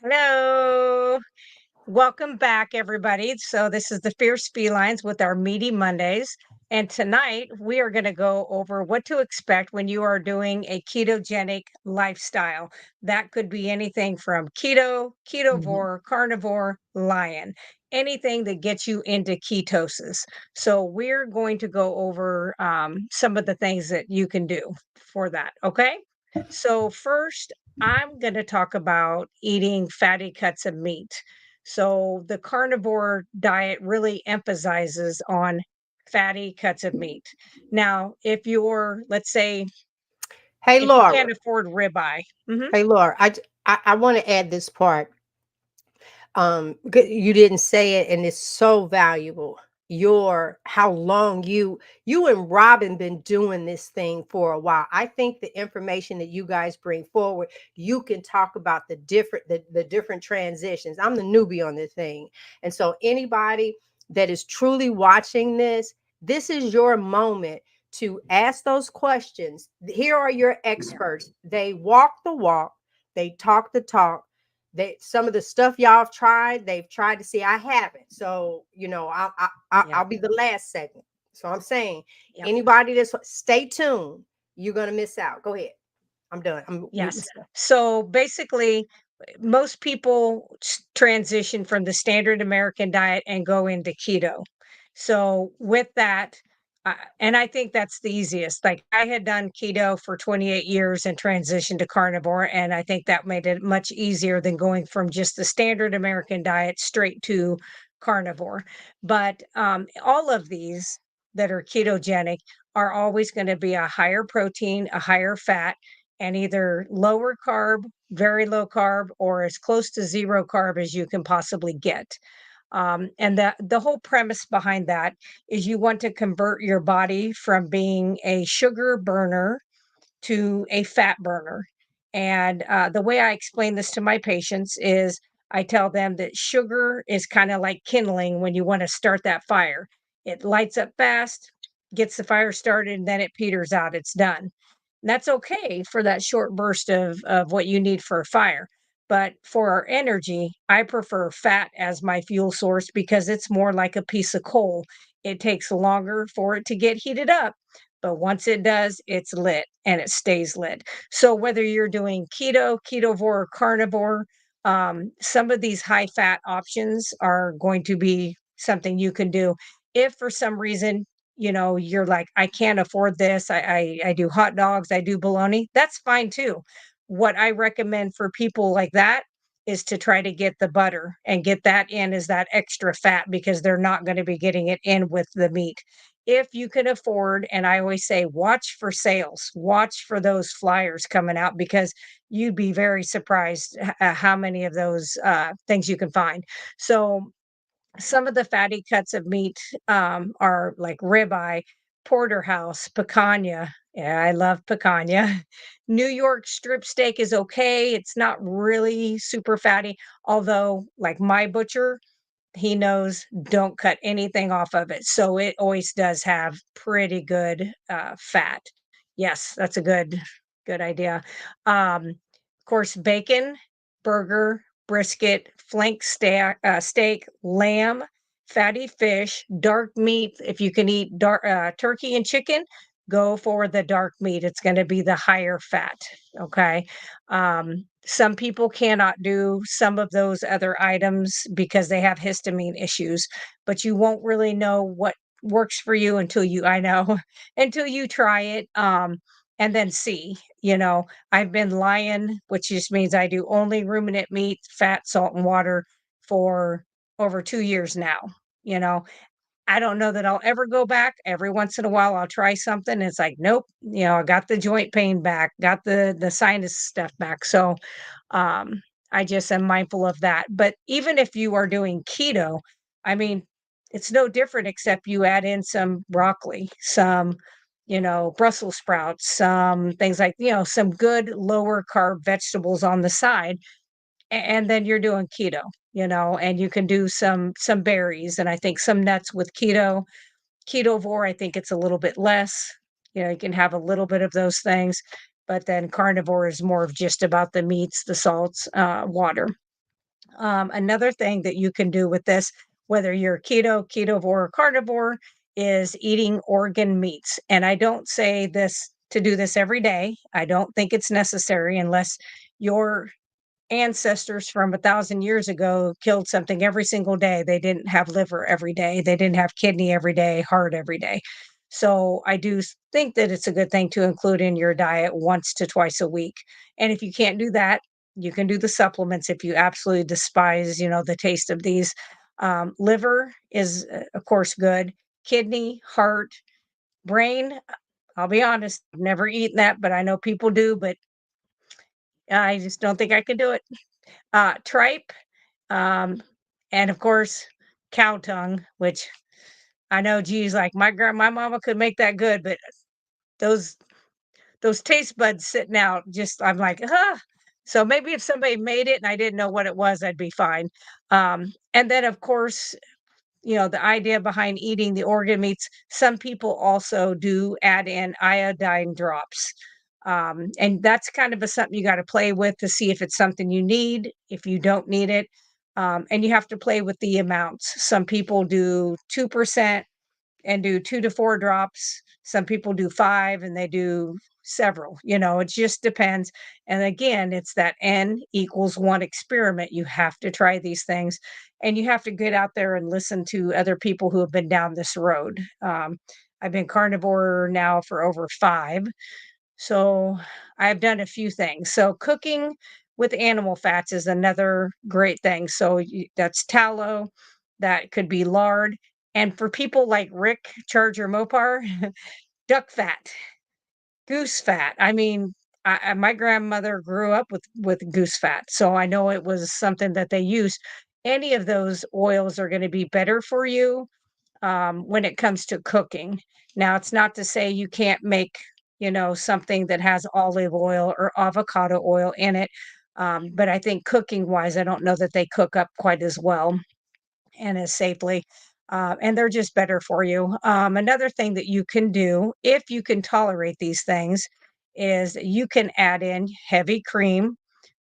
Hello. Welcome back, everybody. So, this is the Fierce Felines with our Meaty Mondays. And tonight we are going to go over what to expect when you are doing a ketogenic lifestyle. That could be anything from keto, Mhm. ketovore, carnivore, lion, anything that gets you into ketosis. So, we're going to go over some of the things that you can do for that. Okay. So, first, I'm going to talk about eating fatty cuts of meat. So the carnivore diet really emphasizes on fatty cuts of meat. Now, if you're, let's say, Hey, if you Laura. can't afford ribeye, mhm, Hey, Laura. I want to add this part. You didn't say it, and it's so valuable. Your how long you and Robin been doing this thing for a while. I think the information that you guys bring forward, you can talk about the different transitions. I'm the newbie on this thing, and so anybody that is truly watching this is your moment to ask those questions. Here are your experts. They walk the walk, they talk the talk. They some of the stuff y'all have tried, they've tried to see. I haven't. So, I'll yep, be the last segment. So I'm saying yep, anybody that's stay tuned, you're gonna miss out. Go ahead. I'm done. I'm mute yes. myself. So basically, most people transition from the standard American diet and go into keto. So with that, and I think that's the easiest. Like I had done keto for 28 years and transitioned to carnivore, and I think that made it much easier than going from just the standard American diet straight to carnivore. But all of these that are ketogenic are always going to be a higher protein, a higher fat, and either lower carb, very low carb, or as close to zero carb as you can possibly get. And the whole premise behind that is you want to convert your body from being a sugar burner to a fat burner. And the way I explain this to my patients is I tell them that sugar is kind of like kindling when you want to start that fire. It lights up fast, gets the fire started, and then it peters out. It's done. That's okay for that short burst of what you need for a fire. But for our energy, I prefer fat as my fuel source because it's more like a piece of coal. It takes longer for it to get heated up, but once it does, it's lit and it stays lit. So whether you're doing keto, ketovore, or carnivore, some of these high fat options are going to be something you can do. If for some reason you're like, I can't afford this. I do hot dogs, I do bologna. That's fine too. What I recommend for people like that is to try to get the butter and get that in as that extra fat because they're not going to be getting it in with the meat. If you can afford, and I always say, watch for sales, watch for those flyers coming out because you'd be very surprised at how many of those things you can find. So some of the fatty cuts of meat are like ribeye, porterhouse, picanha. Yeah, I love picanha. New York strip steak is okay. It's not really super fatty, although, like my butcher, he knows don't cut anything off of it. So it always does have pretty good fat. Yes, that's a good idea. Of course, bacon, burger, brisket, flank steak, lamb, fatty fish, dark meat. If you can eat dark turkey and chicken, go for the dark meat. It's going to be the higher fat. Okay. Some people cannot do some of those other items because they have histamine issues, but you won't really know what works for you until I know, until you try it. And then see, I've been lion, which just means I do only ruminant meat, fat, salt, and water for over 2 years now. You know, I don't know that I'll ever go back. Every once in a while, I'll try something. And it's like, nope, I got the joint pain back, got the sinus stuff back. So um, I just am mindful of that. But even if you are doing keto, I mean, it's no different except you add in some broccoli, some, Brussels sprouts, some things like, some good lower carb vegetables on the side and then you're doing keto, and you can do some berries and I think some nuts with keto. Ketovore, I think it's a little bit less. You can have a little bit of those things, but then carnivore is more of just about the meats, the salts, water. Another thing that you can do with this, whether you're keto, ketovore, or carnivore, is eating organ meats. And I don't say this to do this every day. I don't think it's necessary unless your ancestors from 1,000 years ago killed something every single day. They didn't have liver every day. They didn't have kidney every day, heart every day. So I do think that it's a good thing to include in your diet once to twice a week. And if you can't do that, you can do the supplements if you absolutely despise, the taste of these. Liver is, of course, good. Kidney, heart, brain. I'll be honest, I've never eaten that, but I know people do, but I just don't think I could do it. Tripe, um, and of course, cow tongue, which I know, geez, like my mama could make that good, but those those taste buds sitting out, just I'm like, ah. So maybe if somebody made it and I didn't know what it was, I'd be fine. And then of course, the idea behind eating the organ meats, some people also do add in iodine drops. And that's kind of something you got to play with to see if it's something you need, if you don't need it. And you have to play with the amounts. Some people do 2% and do 2 to 4 drops. Some people do five and they do several. It just depends. And again, it's that N equals one experiment. You have to try these things and you have to get out there and listen to other people who have been down this road. I've been carnivore now for over 5. So I've done a few things. So cooking with animal fats is another great thing. So that's tallow, that could be lard. And for people like Rick Charger Mopar, duck fat, goose fat. I mean, my grandmother grew up with goose fat, so I know it was something that they used. Any of those oils are going to be better for you when it comes to cooking. Now, it's not to say you can't make, something that has olive oil or avocado oil in it. But I think cooking wise, I don't know that they cook up quite as well and as safely. And they're just better for you. Another thing that you can do, if you can tolerate these things, is you can add in heavy cream,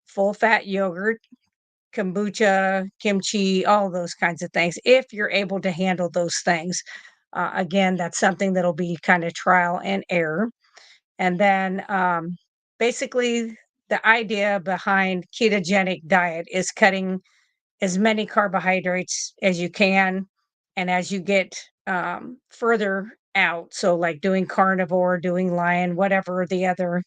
full fat yogurt, kombucha, kimchi, all those kinds of things, if you're able to handle those things. Again, that's something that'll be kind of trial and error. And then basically, the idea behind ketogenic diet is cutting as many carbohydrates as you can. And as you get further out, so like doing carnivore, doing lion, whatever the other,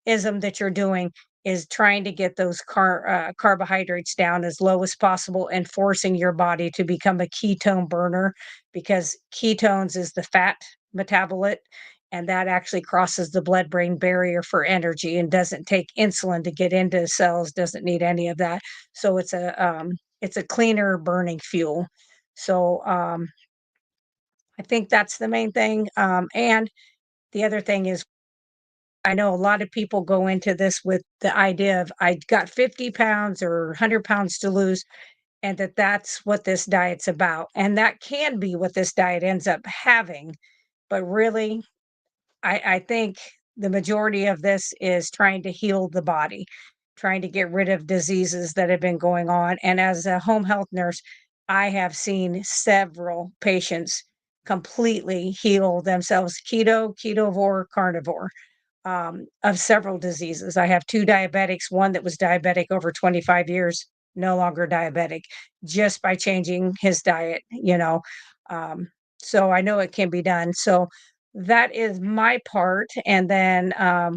ism that you're doing is trying to get those carbohydrates down as low as possible and forcing your body to become a ketone burner because ketones is the fat metabolite and that actually crosses the blood brain barrier for energy and doesn't take insulin to get into cells, doesn't need any of that. So it's a cleaner burning fuel. So I think that's the main thing. And the other thing is I know a lot of people go into this with the idea of I got 50 pounds or 100 pounds to lose, and that's what this diet's about. And that can be what this diet ends up having. But really, I think the majority of this is trying to heal the body, trying to get rid of diseases that have been going on. And as a home health nurse, I have seen several patients completely heal themselves ketovore, carnivore of several diseases. I have 2 diabetics, one that was diabetic over 25 years, no longer diabetic, just by changing his diet. Um, so I know it can be done. So that is my part. And then, I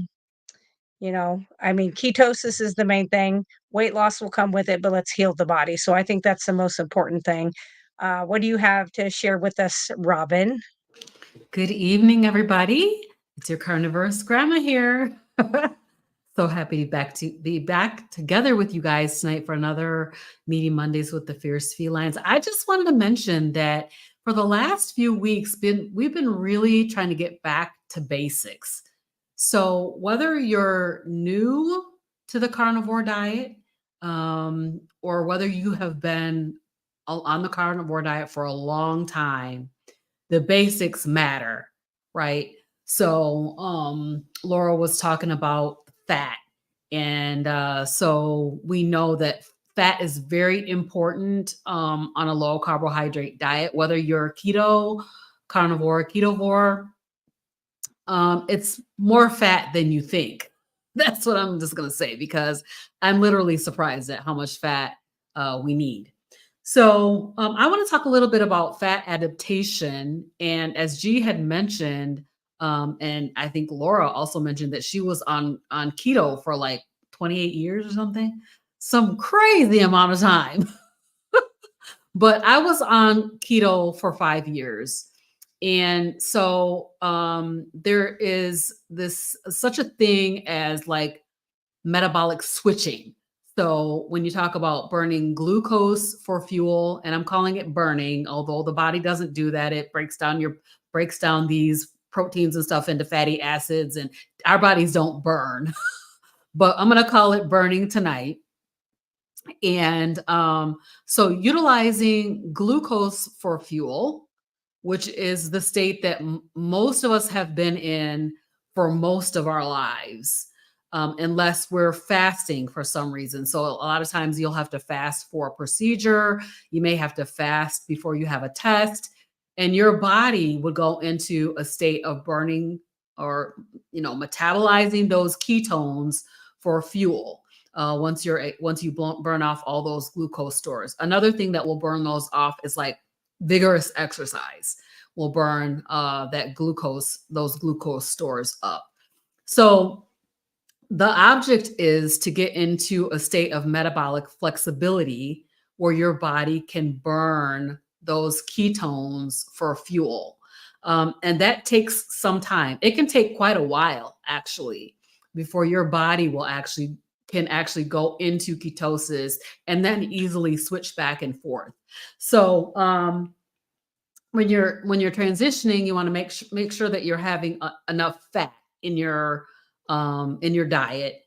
mean, ketosis is the main thing. Weight loss will come with it, but let's heal the body. So I think that's the most important thing. What do you have to share with us, Robin? Good evening, everybody. It's your carnivorous grandma here. So happy to be back together with you guys tonight for another Meeting Mondays with the Fierce Felines. I just wanted to mention that for the last few weeks, we've been really trying to get back to basics. So whether you're new to the carnivore diet, or whether you have been on the carnivore diet for a long time, the basics matter, right? So Laura was talking about fat. And so we know that fat is very important on a low carbohydrate diet, whether you're keto, carnivore, ketovore. It's more fat than you think. That's what I'm just gonna say, because I'm literally surprised at how much fat we need. So I want to talk a little bit about fat adaptation. And as G had mentioned, and I think Laura also mentioned that she was on keto for like 28 years or something, some crazy amount of time. But I was on keto for 5 years. And so there is this such a thing as like metabolic switching. So when you talk about burning glucose for fuel, and I'm calling it burning, although the body doesn't do that, it breaks down these proteins and stuff into fatty acids, and our bodies don't burn. But I'm going to call it burning tonight. And so utilizing glucose for fuel, which is the state that most of us have been in for most of our lives, unless we're fasting for some reason. So a lot of times you'll have to fast for a procedure. You may have to fast before you have a test, and your body would go into a state of burning or, metabolizing those ketones for fuel. Once you burn off all those glucose stores. Another thing that will burn those off is like vigorous exercise will burn those glucose stores up. So the object is to get into a state of metabolic flexibility where your body can burn those ketones for fuel. And that takes some time. It can take quite a while, actually, before your body can actually go into ketosis and then easily switch back and forth. So when you're transitioning, you want to make sure that you're having enough fat in your diet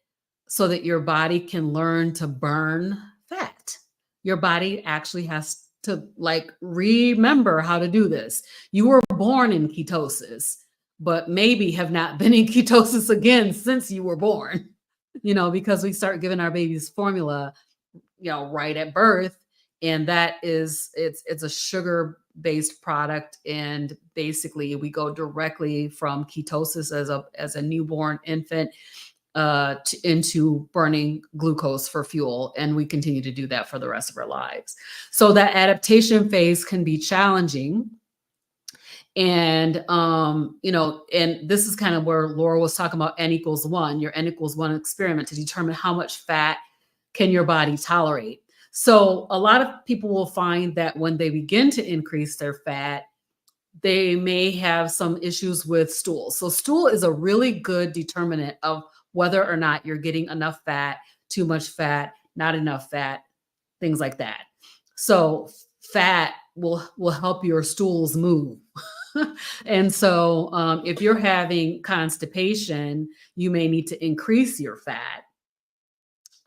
so that your body can learn to burn fat. Your body actually has to like remember how to do this. You were born in ketosis, but maybe have not been in ketosis again since you were born. Because we start giving our babies formula, right at birth. And it's a sugar based product. And basically we go directly from ketosis as a newborn infant into burning glucose for fuel. And we continue to do that for the rest of our lives. So that adaptation phase can be challenging. And, and this is kind of where Laura was talking about N=1, your N=1 experiment to determine how much fat can your body tolerate. So a lot of people will find that when they begin to increase their fat, they may have some issues with stool. So stool is a really good determinant of whether or not you're getting enough fat, too much fat, not enough fat, things like that. So fat will help your stools move. And so if you're having constipation, you may need to increase your fat.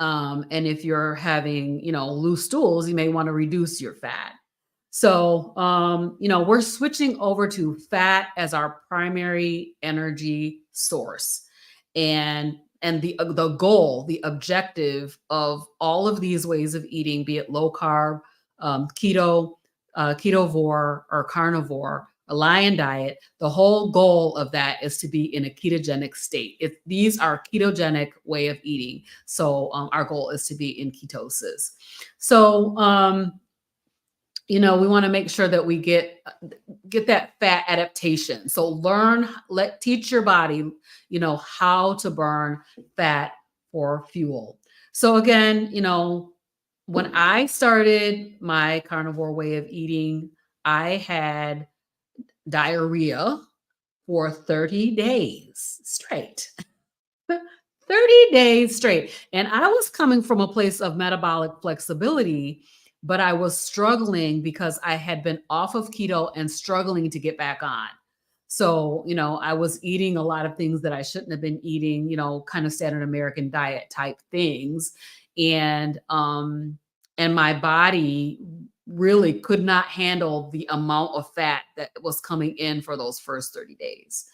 And if you're having, loose stools, you may want to reduce your fat. So, we're switching over to fat as our primary energy source. And the goal, the objective of all of these ways of eating, be it low carb, keto, ketovore, or carnivore, a lion diet, the whole goal of that is to be in a ketogenic state. These are ketogenic way of eating. So our goal is to be in ketosis. So, we want to make sure that we get that fat adaptation. So teach your body, how to burn fat for fuel. So again, when I started my carnivore way of eating, I had diarrhea for 30 days straight. 30 days straight. And I was coming from a place of metabolic flexibility, but I was struggling because I had been off of keto and struggling to get back on. So, I was eating a lot of things that I shouldn't have been eating, kind of standard American diet type things. And my body really could not handle the amount of fat that was coming in for those first 30 days.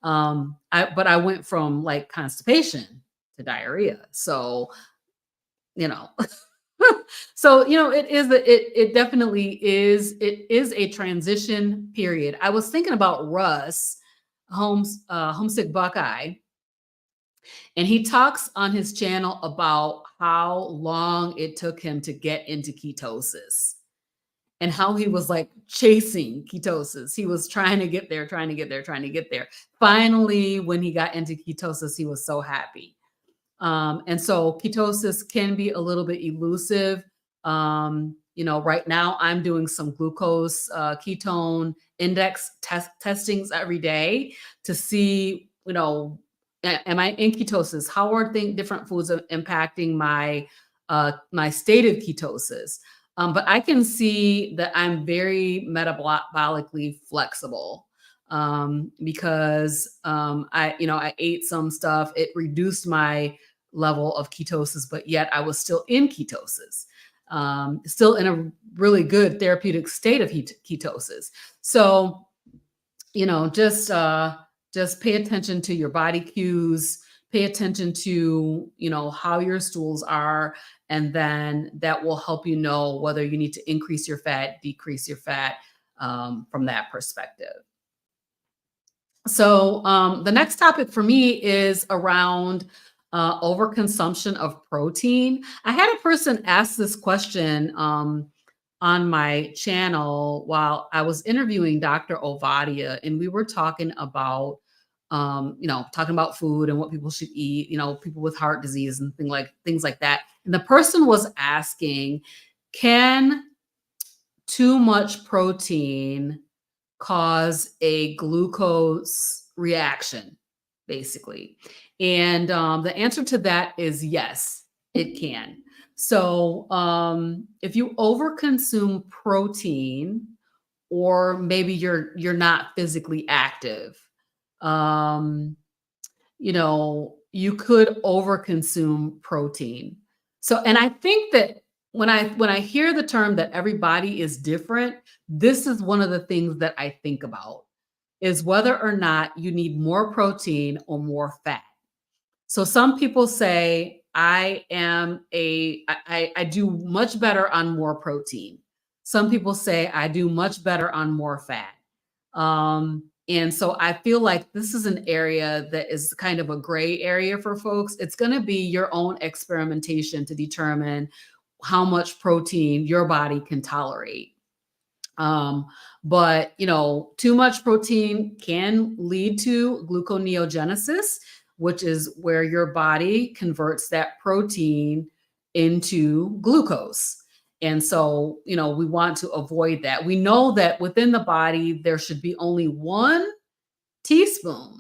But I went from like constipation to diarrhea. So, So, it definitely is. It is a transition period. I was thinking about Russ, Homesick Buckeye, and he talks on his channel about how long it took him to get into ketosis and how he was like chasing ketosis. He was trying to get there, trying to get there, trying to get there. Finally, when he got into ketosis, he was so happy. And so ketosis can be a little bit elusive. Right now I'm doing some glucose ketone index testings every day to see, am I in ketosis? How are different foods impacting my state of ketosis? But I can see that I'm very metabolically flexible because I ate some stuff. It reduced my level of ketosis, but yet I was still in ketosis, still in a really good therapeutic state of ketosis. So, just pay attention to your body cues, pay attention to, how your stools are, and then that will help you know whether you need to increase your fat, decrease your fat, from that perspective. So the next topic for me is around overconsumption of protein. I had a person ask this question on my channel while I was interviewing Dr. Ovadia, and we were talking about food and what people should eat, people with heart disease and things like that. And the person was asking, can too much protein cause a glucose reaction, basically? And the answer to that is yes, it can. So if you overconsume protein, or maybe you're not physically active, you could overconsume protein. So, and I think that when I hear the term that everybody is different, this is one of the things that I think about, is whether or not you need more protein or more fat. So some people say I do much better on more protein. Some people say I do much better on more fat. And so I feel like this is an area that is kind of a gray area for folks. It's going to be your own experimentation to determine how much protein your body can tolerate. But too much protein can lead to gluconeogenesis, which is where your body converts that protein into glucose. And so, we want to avoid that. We know that within the body, there should be only 1 teaspoon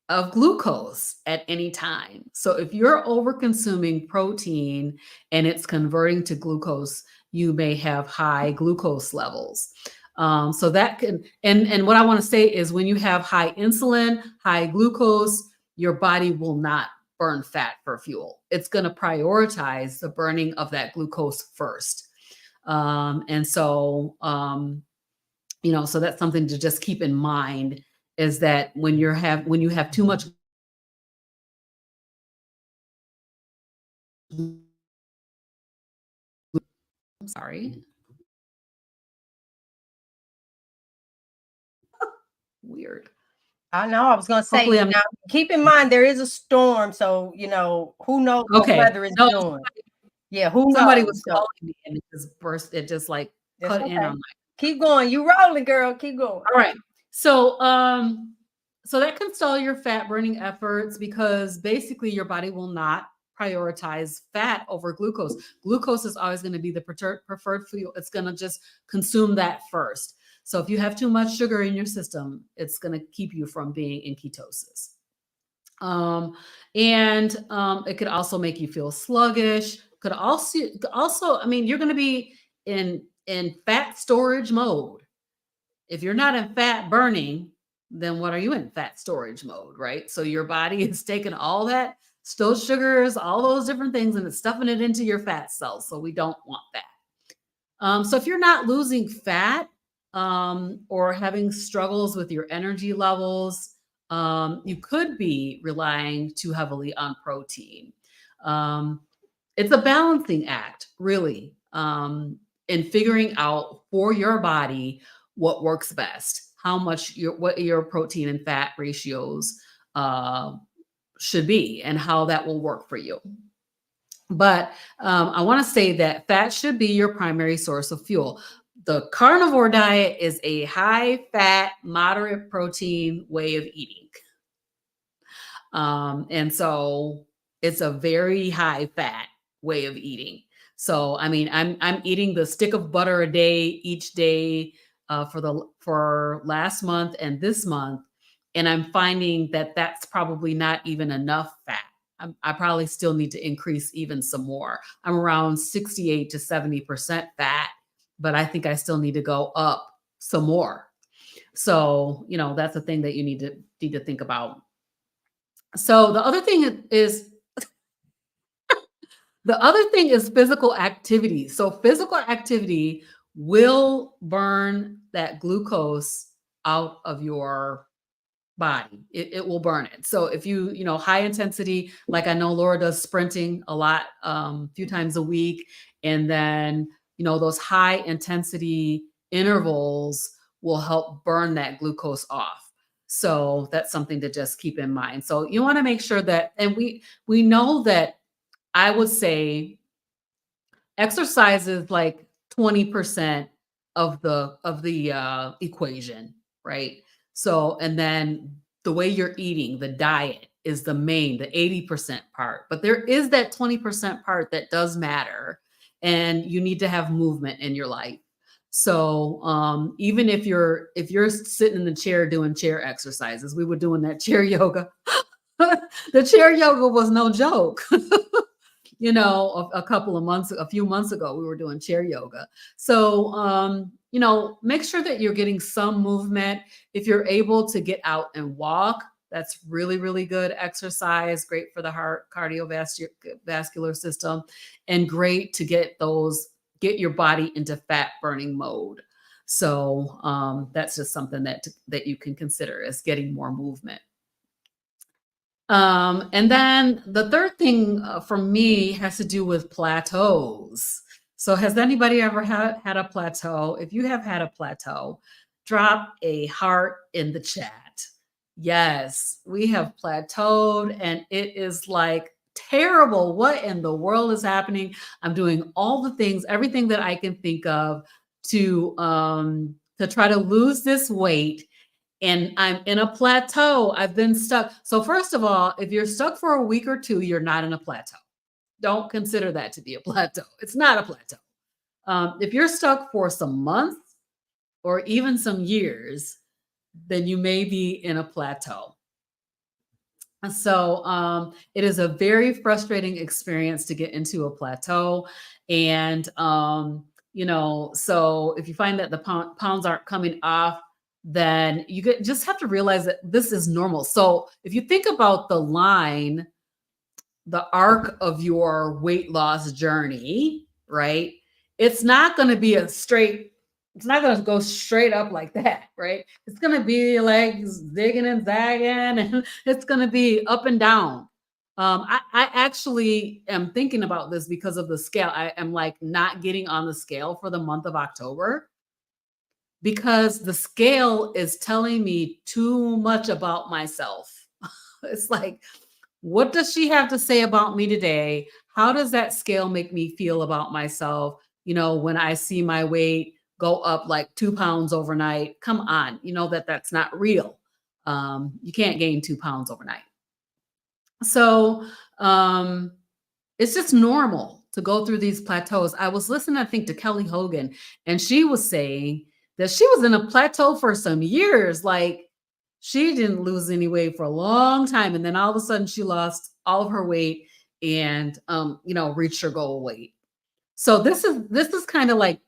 of glucose at any time. So if you're over consuming protein and it's converting to glucose, you may have high glucose levels. So that can, and what I want to say is, when you have high insulin, high glucose, your body will not burn fat for fuel. It's going to prioritize the burning of that glucose first. And so, so that's something to just keep in mind, is that when you have too much, I'm sorry. Weird. I know. I was going to say, Hopefully I'm now, keep in mind there is a storm, so who knows what okay. weather is doing. Yeah, who Somebody knows? was calling me and it just burst. It just like That's cut in okay. on my. Keep going. You rolling, girl. Keep going. All right. So so that can stall your fat burning efforts, because basically your body will not prioritize fat over glucose. Glucose is always going to be the preferred fuel. It's going to just consume that first. So if you have too much sugar in your system, it's going to keep you from being in ketosis. It could also make you feel sluggish. Could also, I mean, you're going to be in fat storage mode. If you're not in fat burning, then what are you in? Fat storage mode, right? So your body is taking all that, those sugars, all those different things, and it's stuffing it into your fat cells. So we don't want that. So if you're not losing fat, or having struggles with your energy levels, you could be relying too heavily on protein. it's a balancing act, really, in figuring out for your body what works best, how much what your protein and fat ratios uh, should be, and how that will work for you. But I want to say that fat should be your primary source of fuel. The carnivore diet is a high fat, moderate protein way of eating. And so it's a very high fat way of eating. So I mean, I'm eating the stick of butter a day each day for last month and this month, and I'm finding that that's probably not even enough fat. I probably still need to increase even some more. I'm around 68 to 70% fat, but I think I still need to go up some more. So that's a thing that you need to think about. So the other thing is physical activity. So physical activity will burn that glucose out of your body. It will burn it. So if high intensity, like I know Laura does sprinting a lot, few times a week, and then those high intensity intervals will help burn that glucose off. So that's something to just keep in mind. So you want to make sure that, and we know that, I would say exercise is like 20% of the equation, right? So, and then the way you're eating, the diet is the 80% part. But there is that 20% part that does matter, and you need to have movement in your life. So, even if you're sitting in the chair doing chair exercises, we were doing that chair yoga. The chair yoga was no joke. A few months ago, we were doing chair yoga. So, make sure that you're getting some movement. If you're able to get out and walk, that's really, really good exercise, great for the heart, cardiovascular system, and great to get your body into fat burning mode. So, that's just something that you can consider as getting more movement. And then the third thing for me has to do with plateaus. So has anybody ever had a plateau? If you have had a plateau, drop a heart in the chat. Yes, we have plateaued, and it is like terrible. What in the world is happening? I'm doing all the things, everything that I can think of to try to lose this weight, and I'm in a plateau. I've been stuck. So first of all, if you're stuck for a week or two, you're not in a plateau. Don't consider that to be a plateau. It's not a plateau. If you're stuck for some months or even some years, then you may be in a plateau. So it is a very frustrating experience to get into a plateau. And, so if you find that the pounds aren't coming off, then just have to realize that this is normal. So if you think about the arc of your weight loss journey, right? It's not going to be it's not going to go straight up like that, right? It's going to be like zigging and zagging, and it's going to be up and down. I actually am thinking about this because of the scale. I am like not getting on the scale for the month of October because the scale is telling me too much about myself. It's like, what does she have to say about me today? How does that scale make me feel about myself? When I see my weight go up like 2 pounds overnight, come on, that's not real. You can't gain 2 pounds overnight. So it's just normal to go through these plateaus. I was listening, I think, to Kelly Hogan, and she was saying that she was in a plateau for some years. Like, she didn't lose any weight for a long time, and then all of a sudden she lost all of her weight and reached her goal weight. So this is kind of like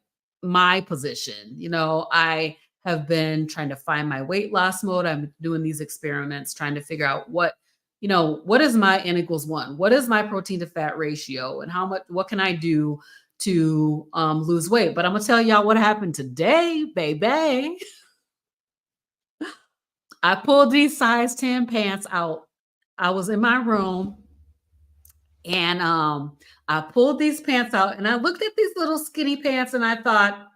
my position. I have been trying to find my weight loss mode. I'm doing these experiments, trying to figure out what is my N equals 1? What is my protein to fat ratio, and what can I do to lose weight? But I'm gonna tell y'all what happened today, baby. I pulled these size 10 pants out. I was in my room And I pulled these pants out and I looked at these little skinny pants and I thought,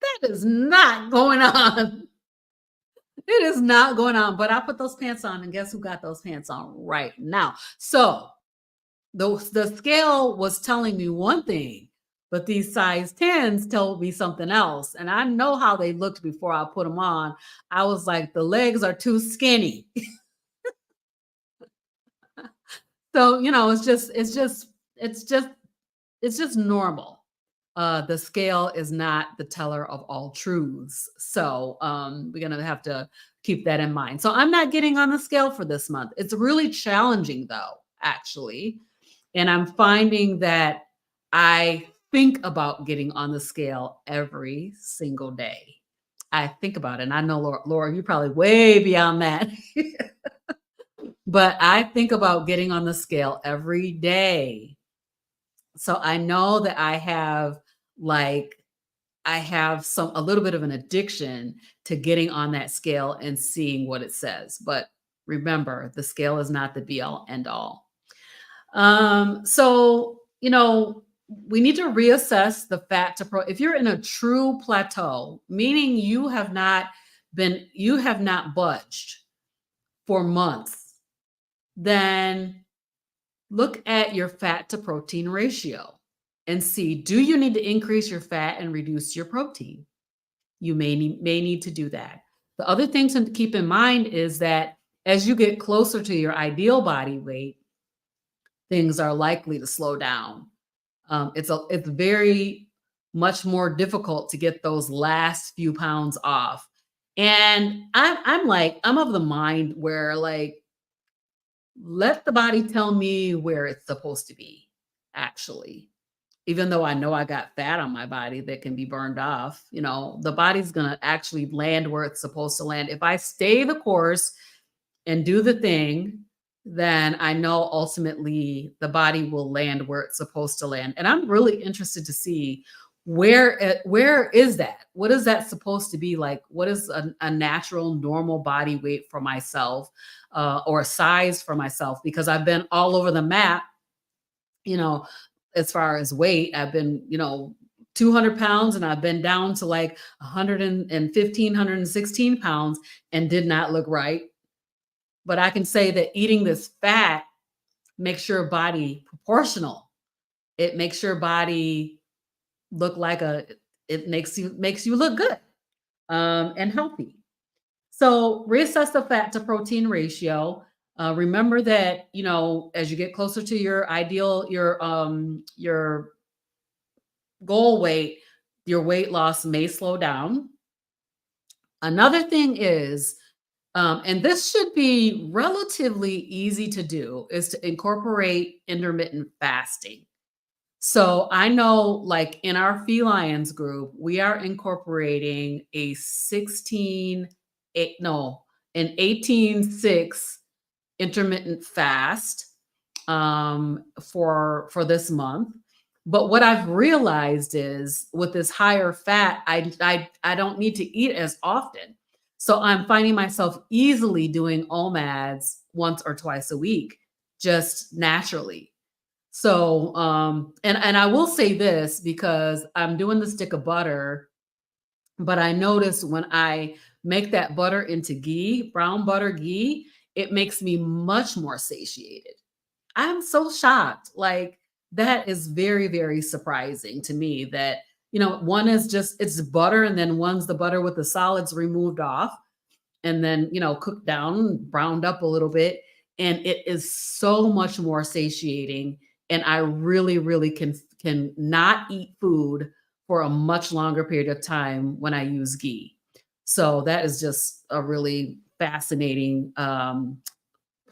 that is not going on. It is not going on. But I put those pants on, and guess who got those pants on right now? So the scale was telling me one thing, but these size 10s told me something else. And I know how they looked before I put them on. I was like, the legs are too skinny. So, it's just normal. The scale is not the teller of all truths. So we're gonna have to keep that in mind. So I'm not getting on the scale for this month. It's really challenging though, actually. And I'm finding that I think about getting on the scale every single day. I think about it. And I know, Laura, you're probably way beyond that. But I think about getting on the scale every day. So I know that I have a little bit of an addiction to getting on that scale and seeing what it says. But remember, the scale is not the be all end all. So, we need to reassess the fat to if you're in a true plateau, meaning you have not budged for months, then look at your fat to protein ratio and see, do you need to increase your fat and reduce your protein? You may need to do that. The other thing to keep in mind is that as you get closer to your ideal body weight, things are likely to slow down. It's very much more difficult to get those last few pounds off. And I'm of the mind where, like, let the body tell me where it's supposed to be, actually. Even though I know I got fat on my body that can be burned off, the body's going to actually land where it's supposed to land. If I stay the course and do the thing, then I know ultimately the body will land where it's supposed to land. And I'm really interested to see where is that? What is that supposed to be like? What is a natural, normal body weight for myself, or a size for myself? Because I've been all over the map, as far as weight. I've been, 200 pounds, and I've been down to like 115, 116 pounds and did not look right. But I can say that eating this fat makes your body proportional. It makes your body look like it makes you look good, and healthy. So reassess the fat to protein ratio. Remember that, as you get closer to your ideal, your goal weight, your weight loss may slow down. Another thing is, and this should be relatively easy to do, is to incorporate intermittent fasting. So I know, like in our felines group, we are incorporating a 18-6 intermittent fast, for this month. But what I've realized is, with this higher fat, I don't need to eat as often. So I'm finding myself easily doing OMADs once or twice a week, just naturally. So, and I will say this, because I'm doing the stick of butter, but I notice when I make that butter into ghee, brown butter ghee, it makes me much more satiated. I'm so shocked. Like, that is very, very surprising to me that, one is just, it's butter, and then one's the butter with the solids removed off, and then, cooked down, browned up a little bit. And it is so much more satiating. And I really, really can not eat food for a much longer period of time when I use ghee. So that is just a really fascinating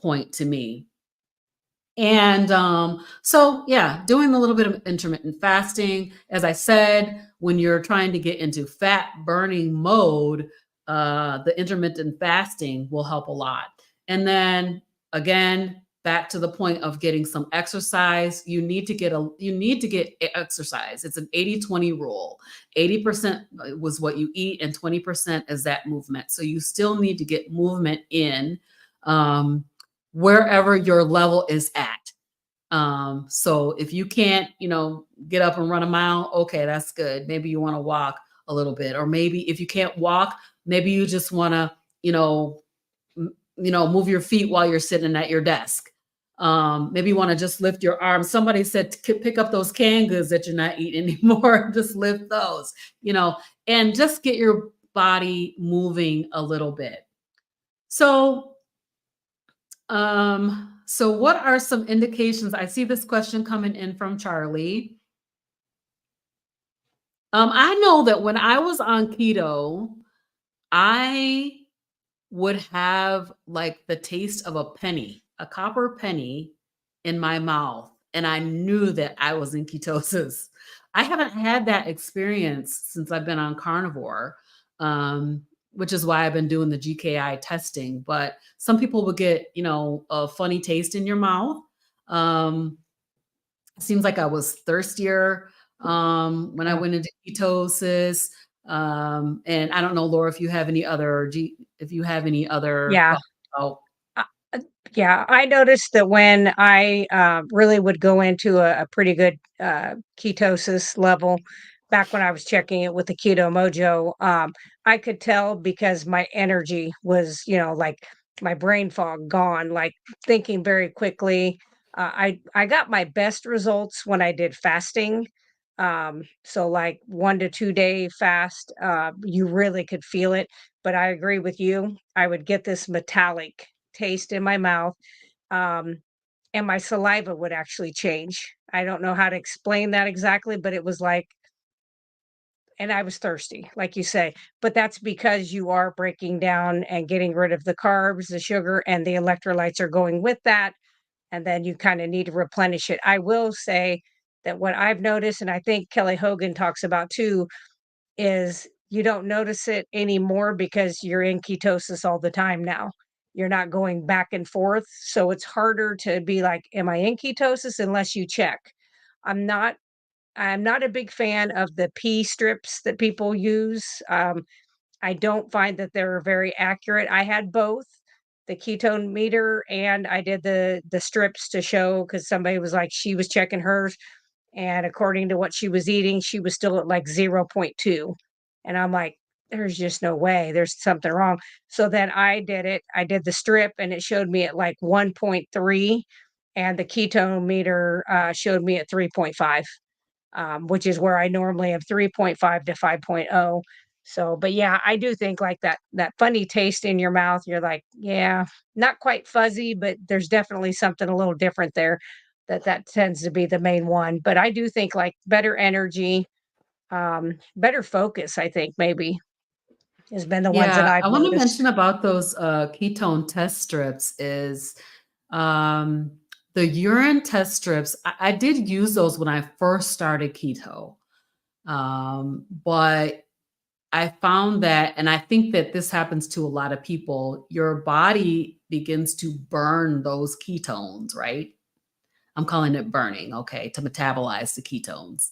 point to me. And so, yeah, doing a little bit of intermittent fasting. As I said, when you're trying to get into fat burning mode, the intermittent fasting will help a lot. And then again, back to the point of getting some exercise. You need to get exercise. It's an 80-20 rule. 80% was what you eat, and 20% is that movement. So you still need to get movement in, wherever your level is at. So if you can't, get up and run a mile, okay, that's good. Maybe you want to walk a little bit, or maybe if you can't walk, maybe you just want to, you know, move your feet while you're sitting at your desk. Maybe you want to just lift your arms. Somebody said pick up those canned goods that you're not eating anymore. Just lift those, and just get your body moving a little bit. So, so what are some indications? I see this question coming in from Charlie. I know that when I was on keto, I would have like the taste of a penny, a copper penny in my mouth. And I knew that I was in ketosis. I haven't had that experience since I've been on carnivore, which is why I've been doing the GKI testing. But some people will get, a funny taste in your mouth. It seems like I was thirstier when I went into ketosis. And I don't know, Laura, if you have any other Yeah. thoughts about. Uh, yeah, I noticed that when I really would go into a pretty good ketosis level, back when I was checking it with the Keto Mojo, I could tell because my energy was, like my brain fog gone, like thinking very quickly. I got my best results when I did fasting. So like 1 to 2 day fast, you really could feel it. But I agree with you. I would get this metallic taste in my mouth, um, and my saliva would actually change. I don't know how to explain that exactly, but it was like, and I was thirsty, like you say, but that's because you are breaking down and getting rid of the carbs, the sugar, and the electrolytes are going with that. And then you kind of need to replenish it. I will say that what I've noticed, and I think Kelly Hogan talks about too, is you don't notice it anymore because you're in ketosis all the time now. You're not going back and forth, so it's harder to be like, "Am I in ketosis?" unless you check. I'm not I'm not a big fan of the pee strips that people use. I don't find that they're very accurate. I had both, the ketone meter, and I did the strips to show because somebody was like she was checking hers, and according to what she was eating, she was still at like zero point 0.2. And I'm like, there's just no way. There's something wrong. So then I did it. I did the strip and it showed me at like 1.3. And the ketone meter showed me at 3.5, which is where I normally have 3.5 to 5.0. So, but yeah, I do think like that funny taste in your mouth. You're like, yeah, not quite fuzzy, but there's definitely something a little different there. That tends to be the main one. But I do think like better energy, better focus. I think maybe has been the ones that Yeah, I've I want to noticed. mention about those ketone test strips is um, the urine test strips. I did use those when I first started keto, but I found that, and I think that this happens to a lot of people, your body begins to burn those ketones, right? I'm calling it burning, okay, to metabolize the ketones.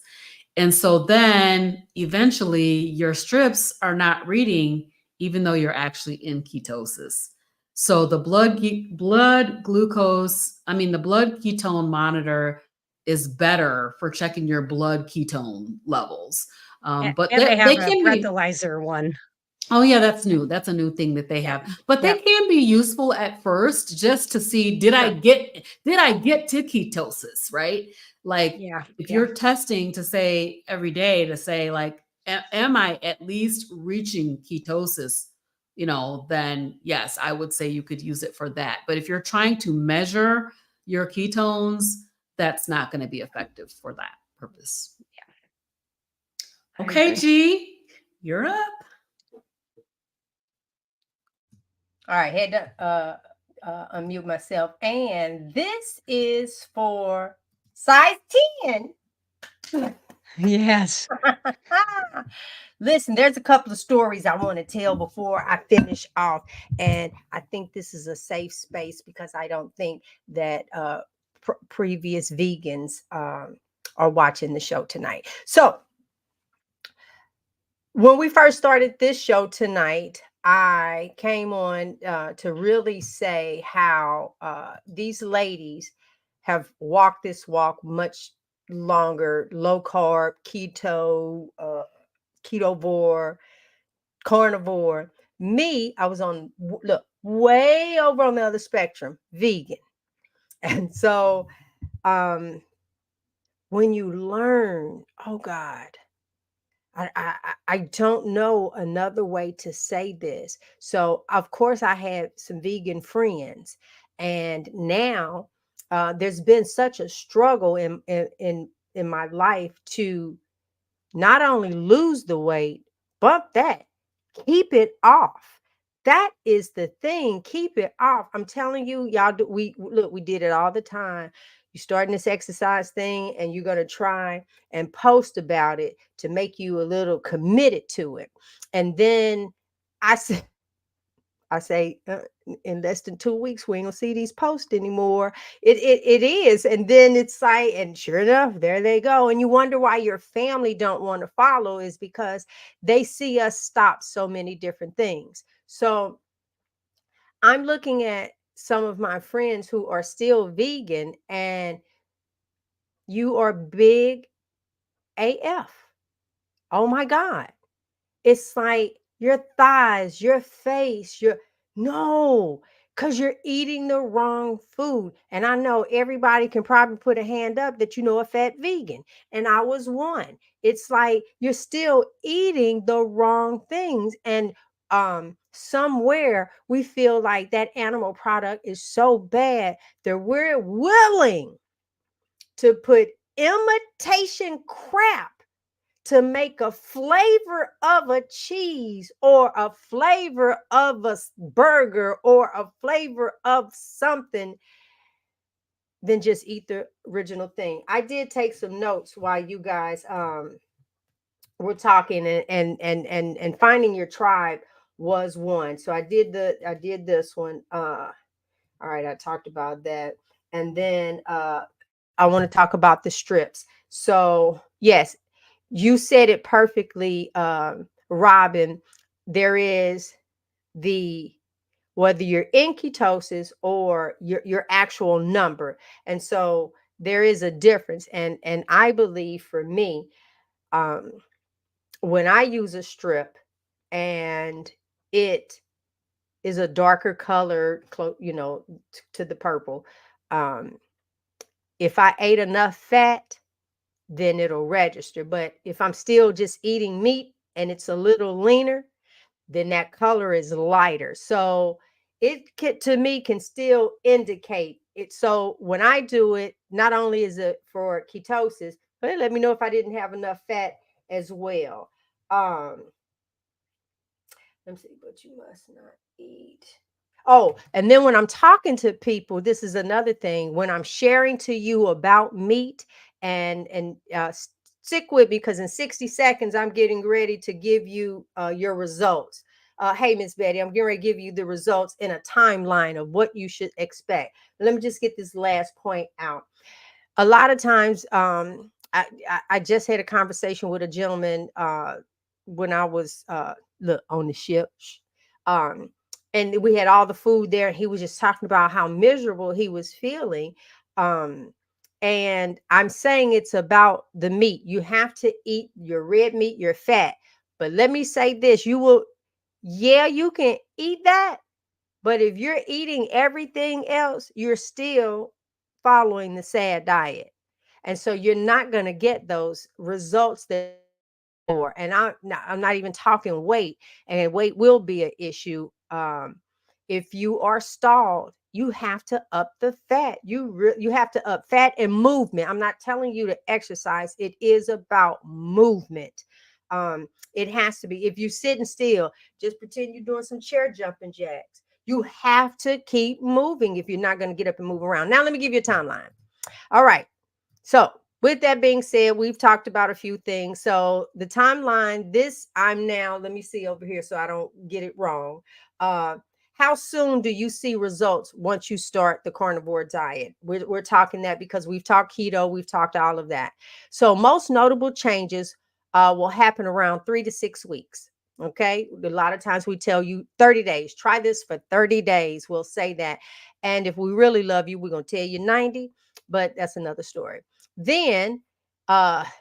And so then eventually your strips are not reading, even though you're actually in ketosis. So the the blood ketone monitor is better for checking your blood ketone levels. But And they they have a can be. breathalyzer one. Oh yeah, that's new. That's a new thing that they Yeah. have. But they Yep. can be useful at first just to see did I Sure. get to ketosis, right? Like Yeah. if Yeah. you're testing to say every day to say like am I at least reaching ketosis, then yes, I would say you could use it for that. But if you're trying to measure your ketones, that's not going to be effective for that purpose. I Okay, agree. G, you're up. All right, had to unmute myself. And this is for size 10. Yes. Listen, there's a couple of stories I want to tell before I finish off. And I think this is a safe space because I don't think that previous vegans are watching the show tonight. So, when we first started this show tonight, I came on to really say how these ladies have walked this walk much longer, low carb, keto, ketovore, carnivore. Me, I was on, look, way over on the other spectrum, vegan. And so when you learn, oh God, I don't know another way to say this. So of course I had some vegan friends, and now there's been such a struggle in my life to not only lose the weight, bump that, keep it off. That is the thing. Keep it off. I'm telling you, y'all do, we look, we did it all the time. You starting this exercise thing and you're going to try and post about it to make you a little committed to it. And then I said, I say, in less than 2 weeks, we ain't gonna see these posts anymore. It is, and then it's like, and sure enough, there they go. And you wonder why your family don't want to follow is because they see us stop so many different things. So I'm looking at some of my friends who are still vegan, and you are big AF. Oh my God. It's like your thighs, your face, your no, because you're eating the wrong food. And I know everybody can probably put a hand up that you know a fat vegan. And I was one. It's like you're still eating the wrong things. And somewhere we feel like that animal product is so bad that we're willing to put imitation crap to make a flavor of a cheese or a flavor of a burger or a flavor of something than just eat the original thing. I did take some notes while you guys were talking, and finding your tribe was one. So I did this one. All right, I talked about that. And then I want to talk about the strips. So yes, you said it perfectly, Robin. There is the whether you're in ketosis or your actual number, and so there is a difference. And I believe for me, um, when I use a strip and it is a darker color, to the purple, um, if I ate enough fat, then it'll register. But if I'm still just eating meat and it's a little leaner, then that color is lighter. So it can, to me, can still indicate it. So when I do it, not only is it for ketosis, but it let me know if I didn't have enough fat as well. Um, let me see, but you must not eat. Oh, and then when I'm talking to people, this is another thing. When I'm sharing to you about meat, and stick with me because in 60 seconds I'm getting ready to give you your results. Hey, Miss Betty, I'm getting ready to give you the results in a timeline of what you should expect. Let me just get this last point out. A lot of times, I just had a conversation with a gentleman when I was look on the ship, um, and we had all the food there. And he was just talking about how miserable he was feeling. Um, and I'm saying it's about the meat. You have to eat your red meat, your fat. But let me say this: you will, yeah, you can eat that, but if you're eating everything else, you're still following the sad diet. And so you're not going to get those results that for. And I'm not even talking weight, and weight will be an issue. If you are stalled, you have to up the fat. You have to up fat and movement. I'm not telling you to exercise. It is about movement. It has to be. If you're sitting still, just pretend you're doing some chair jumping jacks. You have to keep moving if you're not going to get up and move around. Now, let me give you a timeline. All right. So, with that being said, we've talked about a few things. So, the timeline, this I'm now, let me see over here so I don't get it wrong. Uh, how soon do you see results once you start the carnivore diet? We're talking that because we've talked keto, we've talked all of that. So, most notable changes will happen around 3 to 6 weeks. Okay. A lot of times we tell you 30 days, try this for 30 days. We'll say that. And if we really love you, we're going to tell you 90, but that's another story. Then,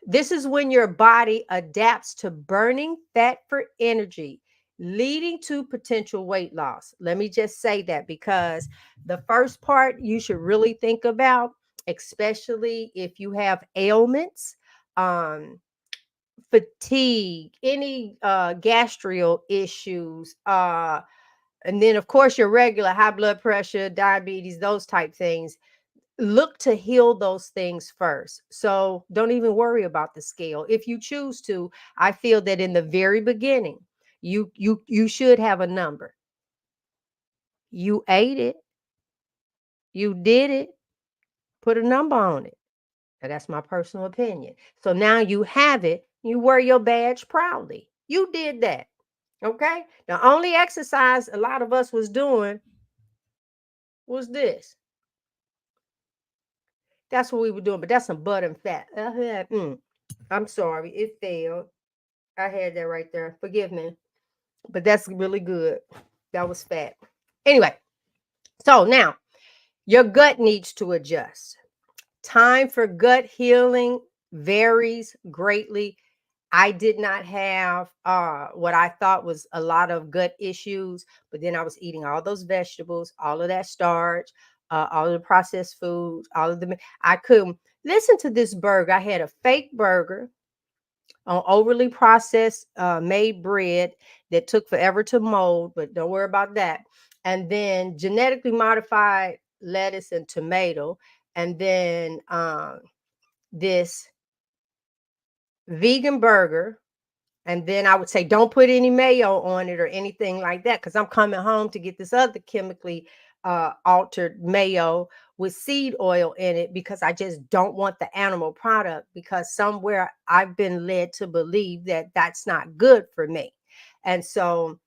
this is when your body adapts to burning fat for energy, leading to potential weight loss. Let me just say that because the first part you should really think about, especially if you have ailments. Fatigue, any gastrial issues, and then of course your regular high blood pressure, diabetes, those type things. Look to heal those things first. So don't even worry about the scale. If you choose to, I feel that in the very beginning, you should have a number. You ate it, you did it, put a number on it. Now, that's my personal opinion. So now you have it, you wear your badge proudly. You did that. Okay. The only exercise a lot of us was doing was this. That's what we were doing, but that's some butter and fat. I'm sorry, it failed. I had that right there. Forgive me, but that's really good. That was fat. Anyway, so now your gut needs to adjust. Time for gut healing varies greatly. I did not have what I thought was a lot of gut issues, but then I was eating all those vegetables, all of that starch, all of the processed foods, all of the. I couldn't listen to this burger. I had a fake burger on overly processed made bread that took forever to mold, but don't worry about that. And then genetically modified lettuce and tomato, and then this vegan burger. And then I would say, don't put any mayo on it or anything like that, because I'm coming home to get this other chemically altered mayo with seed oil in it, because I just don't want the animal product, because somewhere I've been led to believe that that's not good for me. And so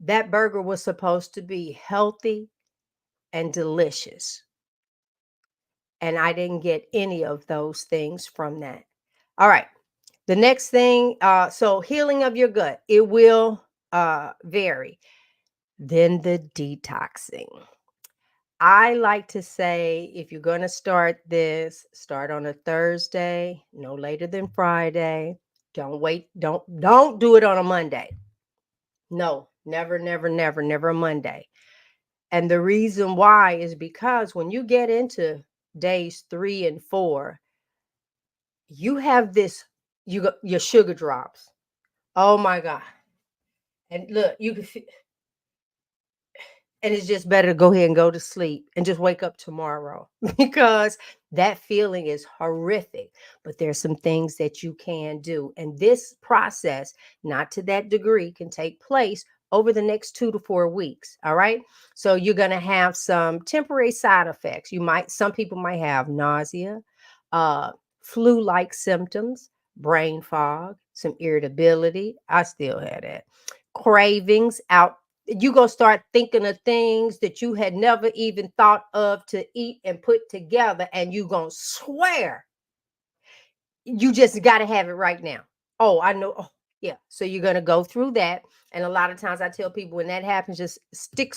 that burger was supposed to be healthy and delicious. And I didn't get any of those things from that. All right. The next thing, so healing of your gut, it will vary. Then the detoxing. I like to say, if you're going to start this, start on a Thursday, no later than Friday. Don't wait. Don't do it on a Monday. No, never, never, never, never a Monday. And the reason why is because when you get into days 3 and 4, you have this, you got your sugar drops. Oh my God. And look, you can feel, and it's just better to go ahead and go to sleep and just wake up tomorrow because that feeling is horrific. But there's some things that you can do. And this process, not to that degree, can take place over the next 2 to 4 weeks. All right. So you're going to have some temporary side effects. Some people might have nausea, uh, flu-like symptoms, brain fog, some irritability. I still had that. Cravings out. You gonna start thinking of things that you had never even thought of to eat and put together, and you gonna swear you just got to have it right now. Oh, I know. Oh, yeah. So you're gonna go through that, and a lot of times I tell people when that happens, just stick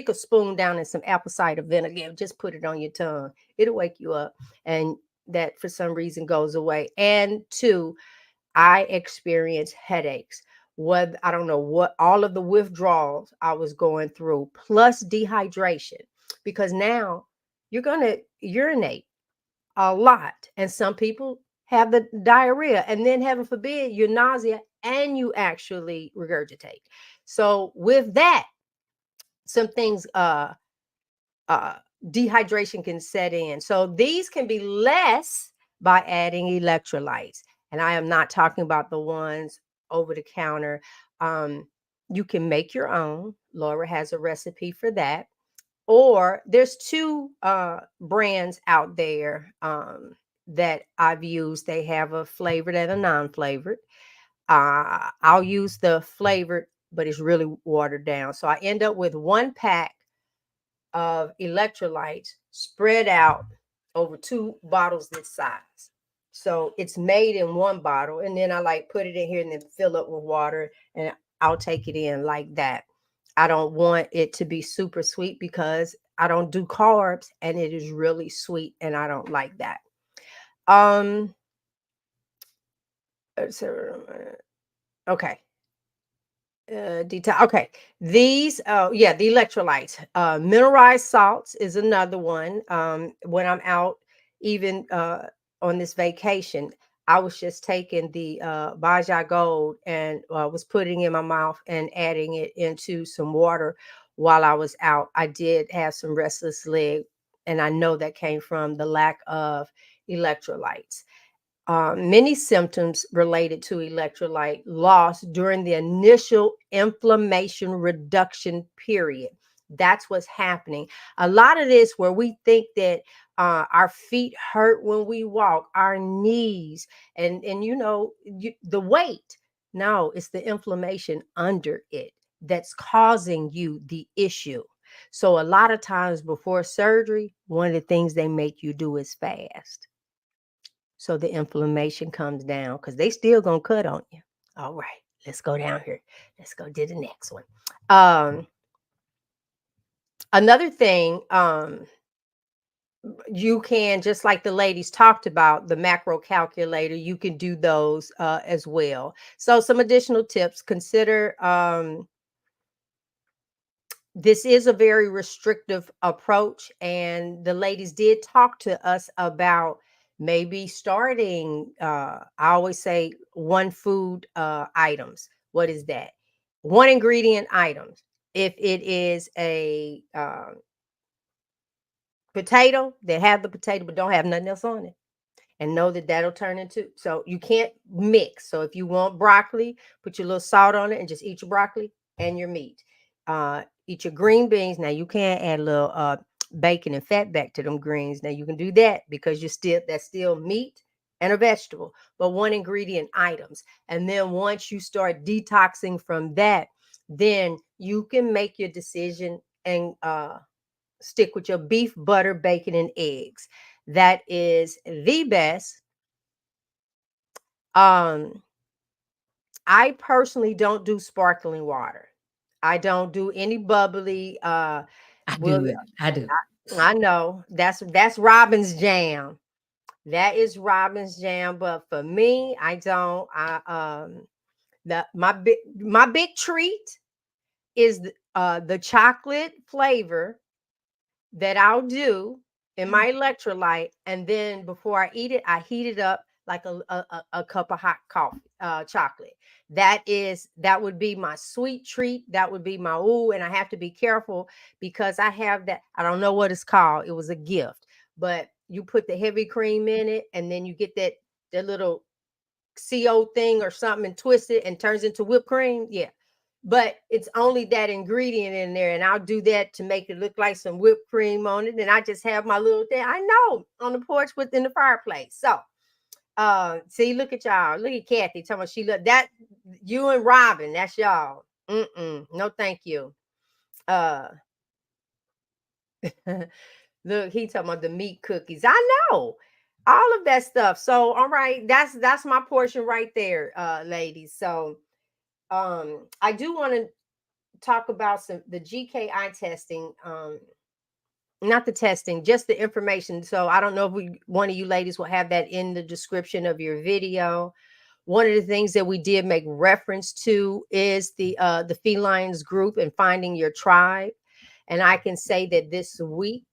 a spoon down in some apple cider vinegar, just put it on your tongue. It'll wake you up, and that for some reason goes away. And two, I experienced headaches. What I don't know what all of the withdrawals I was going through, plus dehydration, because now you're gonna urinate a lot, and some people have the diarrhea, and then heaven forbid you're nausea and you actually regurgitate. So with that, some things uh, dehydration can set in. So these can be less by adding electrolytes. And I am not talking about the ones over the counter. Um, you can make your own. Laura has a recipe for that. Or there's two brands out there that I've used. They have a flavored and a non-flavored. I'll use the flavored, but it's really watered down. So I end up with 1 pack of electrolytes spread out over 2 bottles this size. So it's made in one bottle, and then I like put it in here and then fill up with water, and I'll take it in like that. I don't want it to be super sweet because I don't do carbs and it is really sweet and I don't like that. Um okay. Detail. Okay, these. Yeah, the electrolytes. Mineralized salts is another one. When I'm out, even on this vacation, I was just taking the Baja Gold and was putting in my mouth and adding it into some water while I was out. I did have some restless leg, and I know that came from the lack of electrolytes. Many symptoms related to electrolyte loss during the initial inflammation reduction period. That's what's happening. A lot of this, where we think that our feet hurt when we walk, our knees, and the weight. No, it's the inflammation under it that's causing you the issue. So a lot of times before surgery, one of the things they make you do is fast, so the inflammation comes down, because they still gonna cut on you. All right, let's go down here. Let's go to the next one. Um, Another thing, you can, just like the ladies talked about, the macro calculator, you can do those as well. So some additional tips: consider this is a very restrictive approach, and the ladies did talk to us about maybe starting, I always say one food items. What is that? One ingredient items. If it is a potato, then have the potato but don't have nothing else on it, and know that that'll turn into, so you can't mix. So if you want broccoli, put your little salt on it and just eat your broccoli and your meat. Eat your green beans. Now you can add a little bacon and fat back to them greens. Now you can do that because that's still meat and a vegetable, but one ingredient items. And then once you start detoxing from that, then you can make your decision and stick with your beef, butter, bacon, and eggs. That is the best. Um, I personally don't do sparkling water. I don't do any bubbly. I Will do it. I do. I know that's Robin's jam. That is Robin's jam. But for me, I don't. My big treat is the chocolate flavor that I'll do in Mm. my electrolyte, and then before I eat it, I heat it up like a cup of hot coffee, chocolate. That would be my sweet treat. That would be my ooh, and I have to be careful because I have that. I don't know what it's called. It was a gift, but you put the heavy cream in it, and then you get that little CO thing or something and twist it and turns into whipped cream. Yeah. But it's only that ingredient in there. And I'll do that to make it look like some whipped cream on it. And I just have my little thing. I know, on the porch within the fireplace. So see, look at y'all. Look at Kathy talking about she look that, you and Robin, that's y'all. No, thank you. Uh Look, he talking about the meat cookies. I know all of that stuff. So all right, that's my portion right there, ladies. So I do want to talk about the GKI testing. Not the testing, just the information. So I don't know if one of you ladies will have that in the description of your video. One of the things that we did make reference to is the felines group and finding your tribe. And I can say that this week,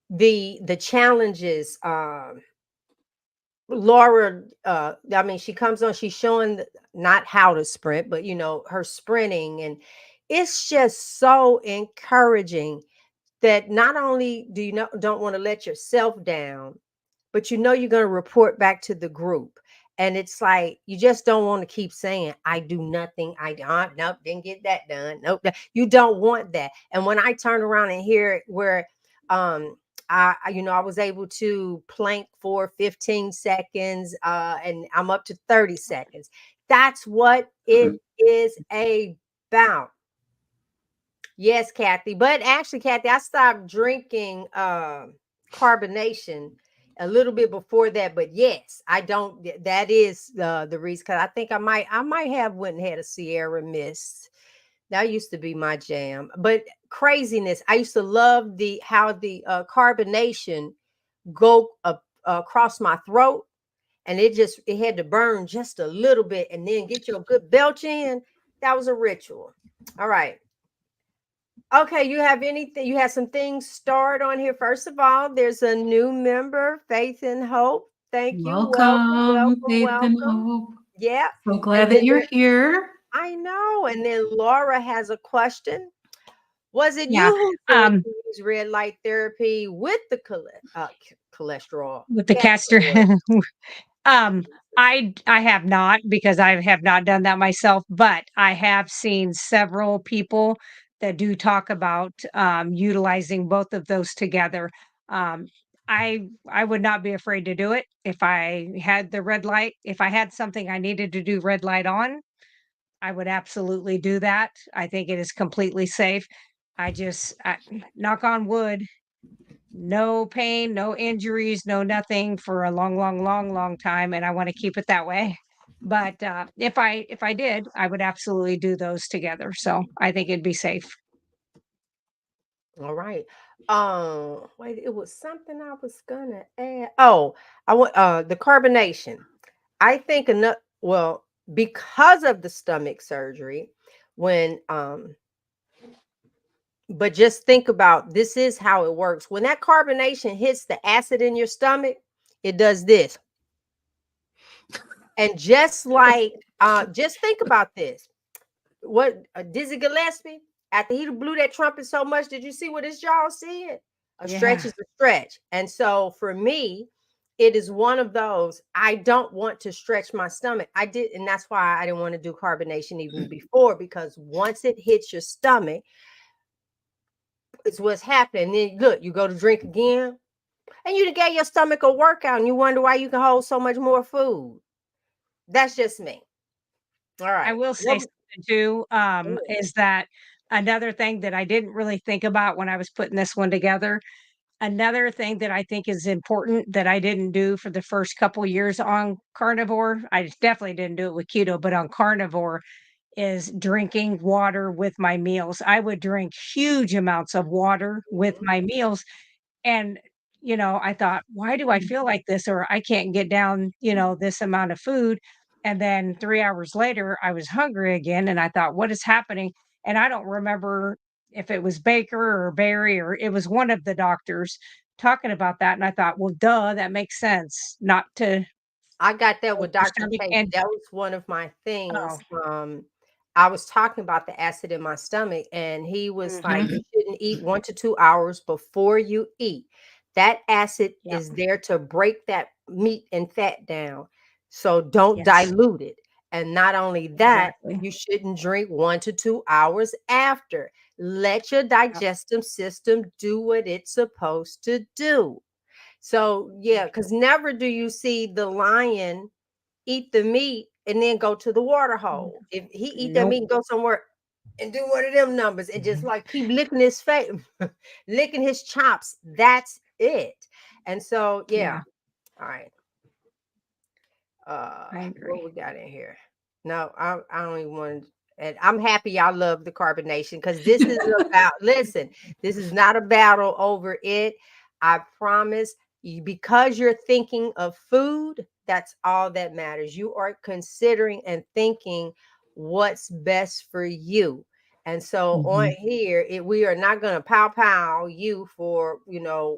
the challenges, Laura, I mean, she comes on, she's showing not how to sprint, but her sprinting, and it's just so encouraging that not only do you don't want to let yourself down, but you're going to report back to the group. And it's like you just don't want to keep saying, I do nothing. Nope, didn't get that done. Nope. You don't want that. And when I turn around and hear it where I was able to plank for 15 seconds, and I'm up to 30 seconds. That's what it is about. Yes, Kathy. But actually, Kathy, I stopped drinking carbonation a little bit before that, but yes, I don't. That is the reason. Because I think I might have went and had a Sierra Mist. That used to be my jam. But craziness, I used to love the how the carbonation go across my throat, and it had to burn just a little bit, and then get your good belch in. That was a ritual. All right. Okay, you have anything? You have some things starred on here. First of all, there's a new member, Faith and Hope. Thank you. Welcome, Welcome, welcome, Faith and welcome. Hope. Yeah. So And glad then that you're here. I know. And then Laura has a question. Was it you Yeah. who said Um, to use red light therapy with the cholesterol? with the castor. Castor oil. Um, I have not, because I have not done that myself, but I have seen several people that do talk about utilizing both of those together. Um, I would not be afraid to do it if I had the red light. If I had something I needed to do red light on, I would absolutely do that. I think it is completely safe. Knock on wood, no pain, no injuries, no nothing for a long, long, long, long time, and I wanna keep it that way. But, if I did, I would absolutely do those together, so I think it'd be safe. All right. Wait, it was something I was gonna add. Oh, I want the carbonation. I think enough. Well, because of the stomach surgery, when but just think about this is how it works. When that carbonation hits the acid in your stomach, it does this. And just think about this. What Dizzy Gillespie, after he blew that trumpet so much, did you see what his jaw said? A stretch Yeah, is a stretch. And so for me, it is one of those. I don't want to stretch my stomach. I did, and that's why I didn't want to do carbonation even before, because once it hits your stomach, it's what's happening. Then look, you go to drink again, and you gave your stomach a workout, and you wonder why you can hold so much more food. That's just me. All I right. will say something too, Mm, is that another thing that I didn't really think about when I was putting this one together. Another thing that I think is important that I didn't do for the first couple years on carnivore, I definitely didn't do it with keto, but on carnivore, is drinking water with my meals. I would drink huge amounts of water with mhm. my meals, and, I thought, "Why do I feel like this?" Or, "I can't get down, this amount of food." And then 3 hours later, I was hungry again, and I thought, "What is happening?" And I don't remember if it was Baker or Barry, or it was one of the doctors talking about that, and I thought, "Well, duh, that makes sense not to I got that with your Dr. stomach." K. And That was one of my oh, things. I was talking about the acid in my stomach, and he was like, mhm, "You shouldn't eat 1 to 2 hours before you eat. That acid yep, is there to break that meat and fat down. So don't yes, dilute it. And not only that, exactly, you shouldn't drink 1 to 2 hours after. Let your yep, digestive system do what it's supposed to do." So yeah, right. because never do you see the lion eat the meat and then go to the water Mm, hole. If he eat that nope, meat and go somewhere and do one of them numbers and just like keep licking his face, licking his chops, that's it. And so yeah, yeah, all right. I What agree. we got in here? No, I don't even want. And I'm happy y'all love the carbonation, because this is about. Listen, this is not a battle over it. I promise you, because you're thinking of food. That's all that matters. You are considering and thinking what's best for you. And so on Mhm. here, we are not going to pow you for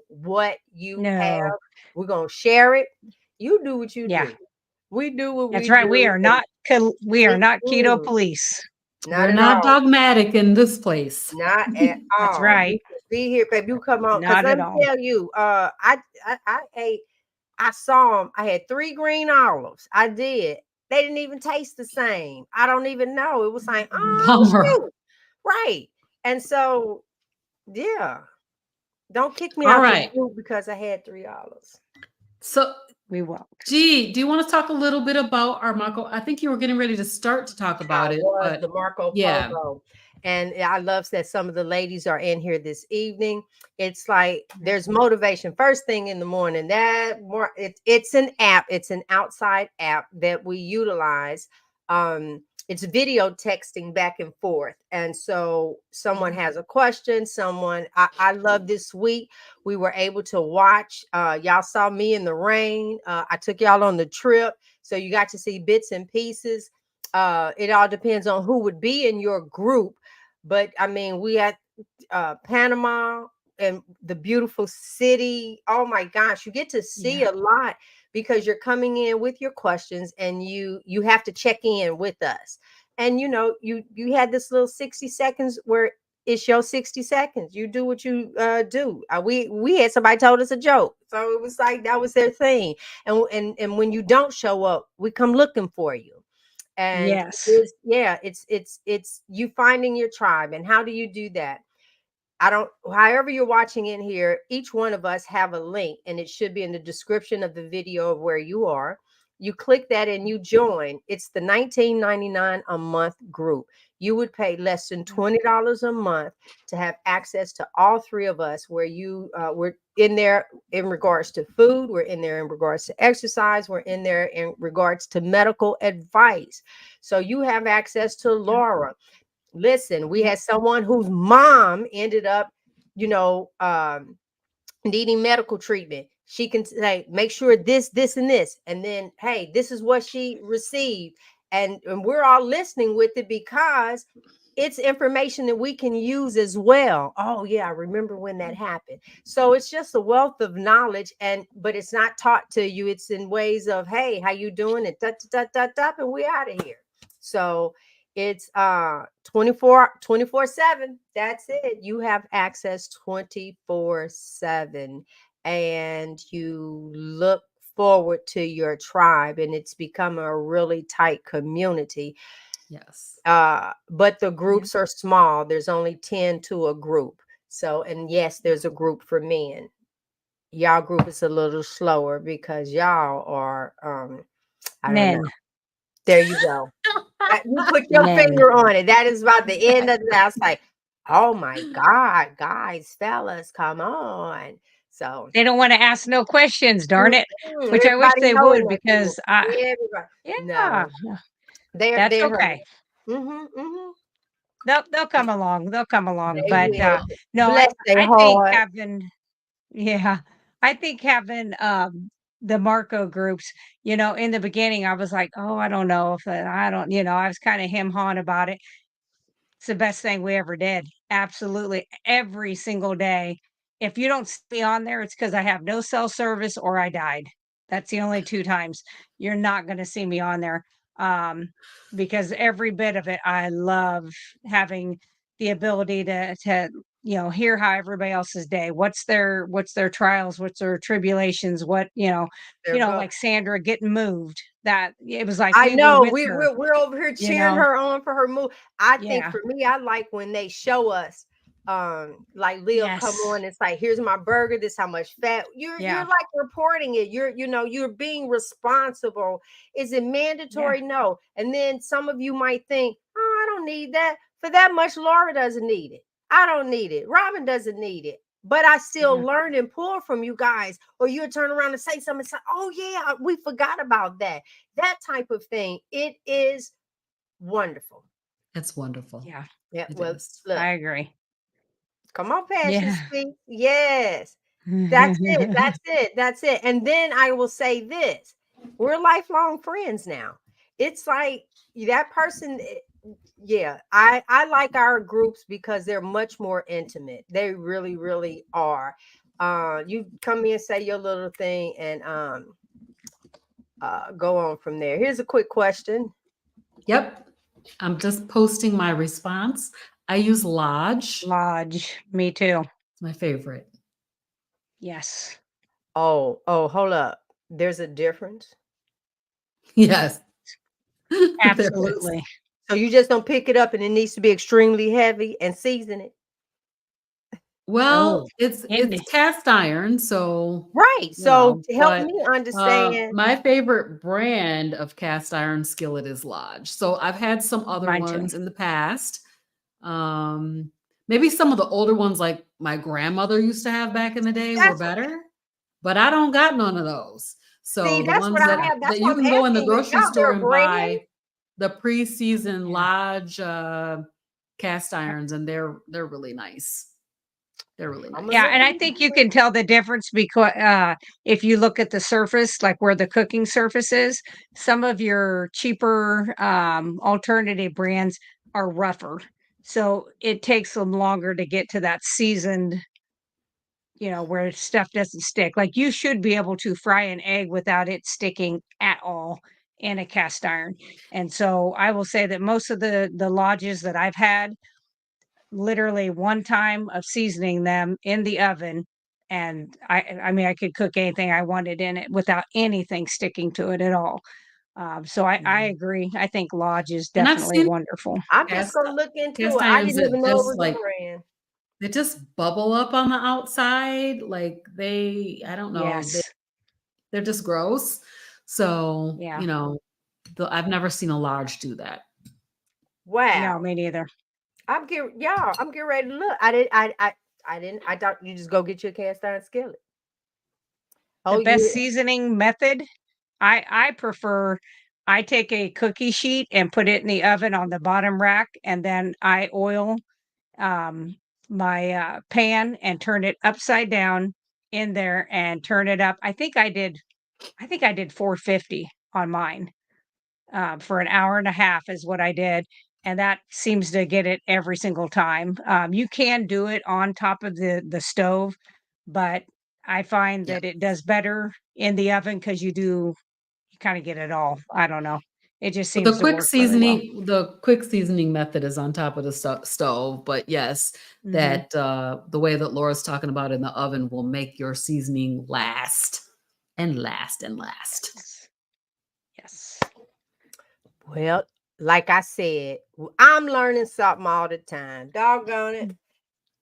what you have. No, We're gonna share it. You do what you yeah, do. We do what that's we right, we do, are and not keto mm-mm, police. not We're at not all. dogmatic in this place. Not at That's all. right, You can be here, baby. You come on, because not let at me all. tell you, I ate. I saw them. I had 3 green olives. I did. They didn't even taste the same. I don't even know. It was like, oh Bummer. shoot, right. And so, yeah, don't kick me All out the right. group because I had 3 olives. So we won't. Gee, do you want to talk a little bit about our Marco? I think you were getting ready to start to talk I about it, was but the Marco yeah, Polo. And I love that some of the ladies are in here this evening. It's like there's motivation first thing in the morning. It's an app, it's an outside app that we utilize. It's video texting back and forth. And so someone has a question, I love this week. We were able to watch. Y'all saw me in the rain. I took y'all on the trip. So you got to see bits and pieces. It all depends on who would be in your group. But I mean, we had Panama and the beautiful city. Oh my gosh, you get to see Yeah. a lot because you're coming in with your questions and you have to check in with us. And you had this little 60 seconds where it's your 60 seconds. You do what you do. We had somebody told us a joke. So it was like that was their thing. And when you don't show up, we come looking for you. And Yes. it's you finding your tribe. And how do you do that? I don't, however you're watching in here, each one of us have a link and it should be in the description of the video of where you are. You click that and you join. It's the $19.99 a month group. You would pay less than $20 a month to have access to all three of us, where we're in there in regards to food, we're in there in regards to exercise, we're in there in regards to medical advice. So you have access to Yeah. Laura. Listen, we Yeah. had someone whose mom ended up, needing medical treatment. She can say, make sure this, and this. And then, hey, this is what she received. And we're all listening with it because it's information that we can use as well. Oh, yeah, I remember when that happened. So it's just a wealth of knowledge, but it's not taught to you. It's in ways of, hey, how you doing? And and we out of here. So it's 24/7. That's it. You have access 24/7, and you look forward to your tribe, and it's become a really tight community. yes, But the Yeah. groups are small. There's only 10 to a group. So, and yes, there's a group for men. Y'all group is a little slower because y'all are I don't know. Men. There you go. You put your Men. finger on it. That is about the end of the. I was like, oh my God, guys, fellas, come on. So They don't wanna ask no questions, darn it, which I wish everybody they know in would that group. because I Everybody. yeah, No, that's they're okay. mm-hmm. They'll come along, they'll come along, They but, definitely. will. no, Bless their I think heart. having yeah, I think having, the Marco groups, in the beginning, I was like, "Oh, I don't know if I don't," I was kinda him-hawing about it. It's the best thing we ever did. Absolutely. Every single day. If you don't see me on there, it's because I have no cell service or I died. That's the only 2 times. You're not gonna see me on there, um, because every bit of it, I love having the ability to hear how everybody else's day, what's their trials, what's their tribulations, Their go. like Sandra getting moved. That it was like I we were know with her, we're over here you cheering know? her on for her move. I think Yeah. for me, I like when they show us, like Leo come Yes. on. It's like, here's my burger. This how much fat. You're Yeah. like reporting it. You're being responsible. Is it Yeah. mandatory? No. And then some of you might think, oh, I don't need that. For that much, Laura doesn't need it. I don't need it. Robin doesn't need it. But I still Yeah. learn and pull from you guys. Or you'll turn around and say something. Say, oh yeah, we forgot about that. That type of thing. It is wonderful. It's wonderful. Yeah. Yeah. It Well, is. look, I agree. come on, Passion Yeah. Speak. Yes. That's it. That's it. That's it. And then I will say this: we're lifelong friends now. It's like that person. Yeah, I like our groups because they're much more intimate. They really, really are. You come in, say your little thing, and go on from there. Here's a quick question. Yep. I'm just posting my response. I use Lodge. Lodge. Me too. It's my favorite. Yes. Oh, hold up. There's a difference. Yes. There is. Absolutely. So you just don't pick it up and it needs to be extremely heavy and season it. Well, Oh, it's Indy. cast iron, so, Right. you So know, to help but, me understand, my favorite brand of cast iron skillet is Lodge. So I've had some other Mine too. ones in the past. Um, maybe some of the older ones like my grandmother used to have back in the day were that's better, but I don't got none of those. see, So the that's what ones I that have. That's why you I'm can go in the asking you. grocery Y'all, there store a and brand? buy the pre-seasoned Yeah. Lodge, cast irons, and they're really nice. They're really I'm gonna Yeah, nice. look and I think you into it. can tell the difference because if you look at the surface, like where the cooking surface is, some of your cheaper alternative brands are rougher. So it takes them longer to get to that seasoned, where stuff doesn't stick. Like you should be able to fry an egg without it sticking at all in a cast iron. And so I will say that most of the lodges that I've had, literally one time of seasoning them in the oven, and I mean, I could cook anything I wanted in it without anything sticking to it at all. So I Yeah. agree. I think Lodge is And I've definitely seen wonderful. I'm just cast gonna look into cast it. I irons didn't that even know it just was a like brand. they just bubble up on the outside, like I don't know, Yes. they're just gross. So, Yeah. I've never seen a large do that. No, Wow. me neither. I'm getting ready to look. I thought you just go get your cast iron skillet. The Oh, best you seasoning method, I prefer I take a cookie sheet and put it in the oven on the bottom rack, and then I oil um, my pan and turn it upside down in there and turn it up. I think I did 450 on mine for an hour and a half is what I did. And that seems to get it every single time. You can do it on top of the stove, but I find Yeah. that it does better in the oven because you kind of get it all. I don't know. It just But seems to work really well. the quick seasoning method is on top of the stove. But yes, Hmm. that the way that Laura's talking about in the oven will make your seasoning last and last and last. Yes. Yes. well, like I said, I'm learning something all the time. Doggone it.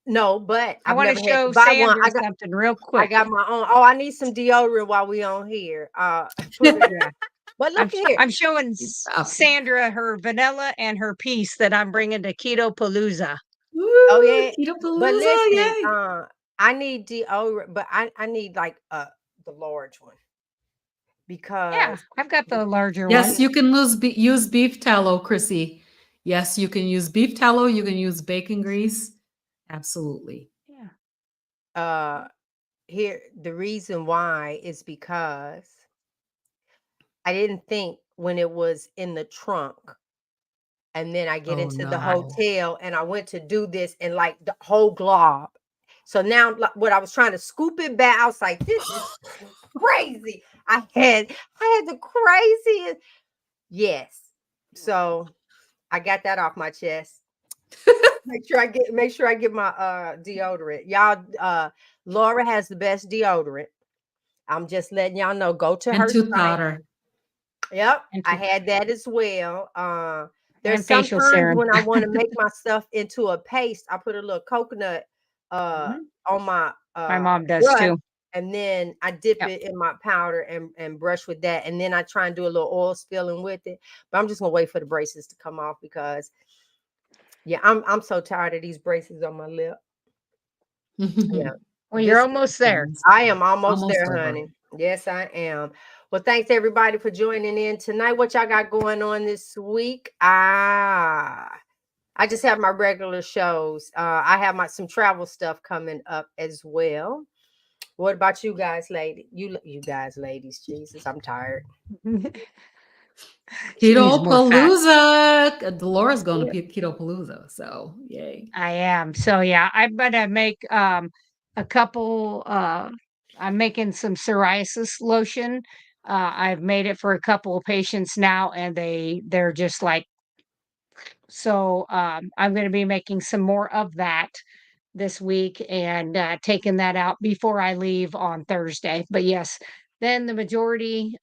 No, but I I've want to never had to show buy one. Sandra something real I quick. got my own. Oh, I need some deodorant while we on here. Put it. Yeah. But I'm look here. I'm showing Stop. Sandra her vanilla and her piece that I'm bringing to Keto Palooza. Oh Woo! yeah. Keto But Palooza, listen, yay! I need deodorant, but I need like the large one Yeah, because I've got the larger one. Yes, you can use beef tallow, Chrissy. Yes, you can use beef tallow. You can use bacon grease. Absolutely. Yeah. uh here the reason why is because I didn't think when it was in the trunk. And then I get Oh into the no. hotel and I went to do this and like the whole glob. So now like, what I was trying to scoop it back, I was like, this is crazy. I had the craziest. Yes. So I got that off my chest. Make sure I get my deodorant. Y'all Laura has the best deodorant. I'm just letting y'all know. Go to And her tooth site. powder. Yep, And I had that as well. There's and facial sometimes serum. when I want to make my stuff into a paste, I put a little coconut Mhm. on my My mom does brush, too. and then I dip Yep. it in my powder and brush with that, and then I try and do a little oil spilling with it. But I'm just gonna wait for the braces to come off because yeah, I'm so tired of these braces on my lip. Yeah, Well, you're this almost there. Happens. I am almost Almost there, over. honey. Yes, I am. Well, thanks everybody for joining in tonight. What y'all got going on this week? I just have my regular shows. I have some travel stuff coming up as well. What about you guys, lady? You guys, ladies. Jesus, I'm tired. She needs Keto more fat. Palooza. Laura's going to Yeah. Keto Palooza. So yay. I am. So yeah, I'm gonna make a couple I'm making some psoriasis lotion. I've made it for a couple of patients now and they're just like so I'm gonna be making some more of that this week and taking that out before I leave on Thursday. But yes, then the majority,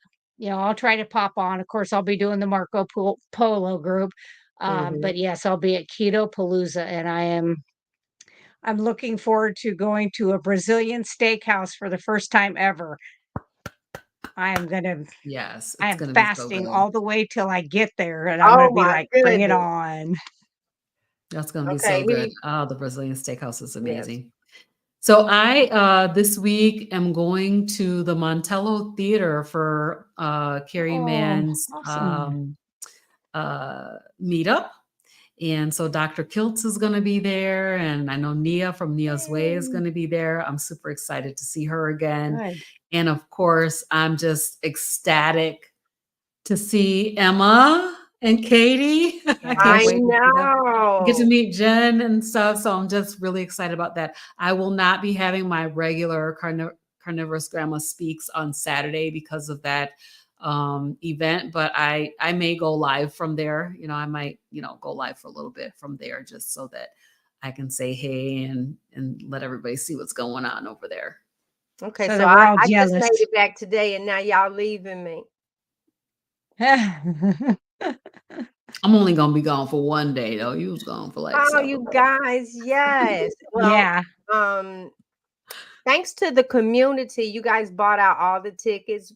I'll try to pop on. Of course, I'll be doing the Polo group. Mhm. But yes, I'll be at Keto Palooza and I'm looking forward to going to a Brazilian steakhouse for the first time ever. I am gonna Yes, I it's am gonna be so fasting good. all the way till I get there, and I'm gonna Oh be my like, "Bring it goodness. on." That's gonna be so Okay, good. Oh, the Brazilian steakhouse is yes. amazing. So I this week am going to the Montello Theater for Carrie Oh, Mann's awesome. meetup. And so Dr. Kiltz is going to be there. And I know Nia from Nia's Way is Yay. going to be there. I'm super excited to see her again. Good. And of course, I'm just ecstatic to see Emma and Katie. I can't I Yes. wait to see them. I get to know. meet Jen and stuff. So I'm just really excited about that. I will not be having my regular Carnivorous Grandma Speaks on Saturday because of that event, but I may go live from there. I might, go live for a little bit from there just so that I can say hey and let everybody see what's going on over there. Okay, So so that we're all I just jealous. made it back today and now y'all leaving me. I'm only gonna be gone for one day though. You was gone for like Oh, several you days. guys, yes. Well, Yeah. um, thanks to the community, you guys bought out all the tickets.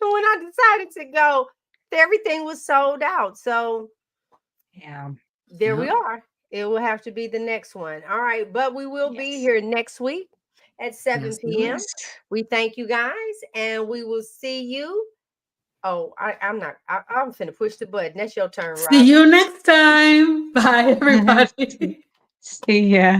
And when I decided to go, everything was sold out. So Yeah. there we Yeah. are. It will have to be the next one. All right, but we will be Yes. here next week at 7 Yes, p.m. Yes. We thank you guys and we will see you. Oh, I'm not. I'm finna push the button. That's your turn, see Robin. you next time. Bye, See everybody. see ya.